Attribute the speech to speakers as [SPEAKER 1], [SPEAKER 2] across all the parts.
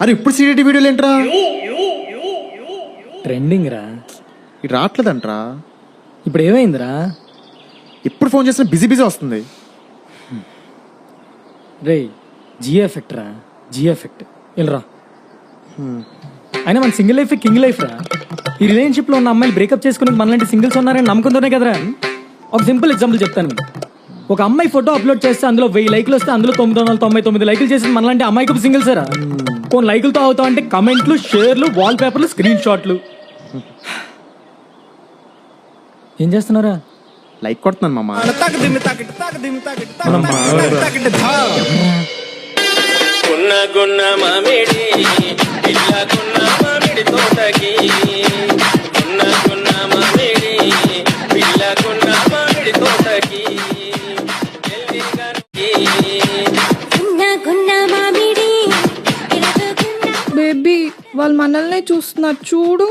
[SPEAKER 1] అరే ఇప్పుడు సీడీ వీడియోలు ఏంట్రా?
[SPEAKER 2] ట్రెండింగ్ రా.
[SPEAKER 1] ఇది రావట్లేదంట్రా.
[SPEAKER 2] ఇప్పుడు ఏమైందిరా?
[SPEAKER 1] ఇప్పుడు ఫోన్ చేసిన బిజీ బిజీ వస్తుంది.
[SPEAKER 2] రే జియో ఎఫెక్ట్ రా, జియో ఎఫెక్ట్. వెళ్ళరా. అయినా మన సింగిల్ లైఫ్ కింగ్ లైఫ్ రా. ఈ రిలేషన్షిప్ లో ఉన్న అమ్మాయిలు బ్రేకప్ చేసుకుని మనలాంటి సింగిల్స్ ఉన్నారని నమ్మకంతోనే కదరా. ఒక సింపుల్ ఎగ్జాంపుల్ చెప్తాను. ఒక అమ్మాయి ఫోటో అప్లోడ్ చేస్తే అందులో 1000 లైకులు వస్తే అందులో 999 లైకులు చేసి మనలాంటి అమ్మాయికి సింగిల్స్ రా. కొన్ని లైకులతో అవుతాం అంటే కమెంట్లు, షేర్లు, వాల్ పేపర్లు, స్క్రీన్ షాట్లు. ఏం చేస్తున్నారా?
[SPEAKER 1] లైక్ కొడుతున్నాను మామ.
[SPEAKER 3] గున్న మామిడి పిల్లకున్న మామిడి తోటకి గున్న మామిడి పిల్లకున్న మామిడి తోటకి
[SPEAKER 4] బేబీ వాళ్ళు మనల్ని చూస్తున్నారు చూడు.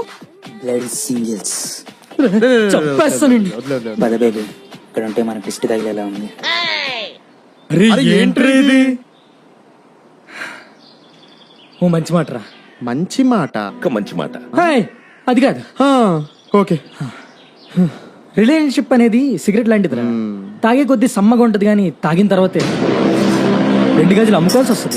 [SPEAKER 5] బ్లడ్ సింగిల్స్
[SPEAKER 2] చెప్పేస్తానండి.
[SPEAKER 5] పద బేబీ, ఇక్కడ ఉంటే మన పిస్ట్ తగిలేలా ఉంది.
[SPEAKER 1] ఏంట్రీ ఇది?
[SPEAKER 2] ఓ మంచి మాట రా.
[SPEAKER 1] మంచి మాట.
[SPEAKER 3] మంచి మాట.
[SPEAKER 2] హాయ్, అది కాదు.
[SPEAKER 1] ఓకే.
[SPEAKER 2] రిలేషన్షిప్ అనేది సిగరెట్ లాంటిదిరా. తాగే కొద్దీ సమ్మగా ఉంటది కానీ తాగిన తర్వాతే 2 గజలు అమ్ముకోవాల్సి వస్తుంది.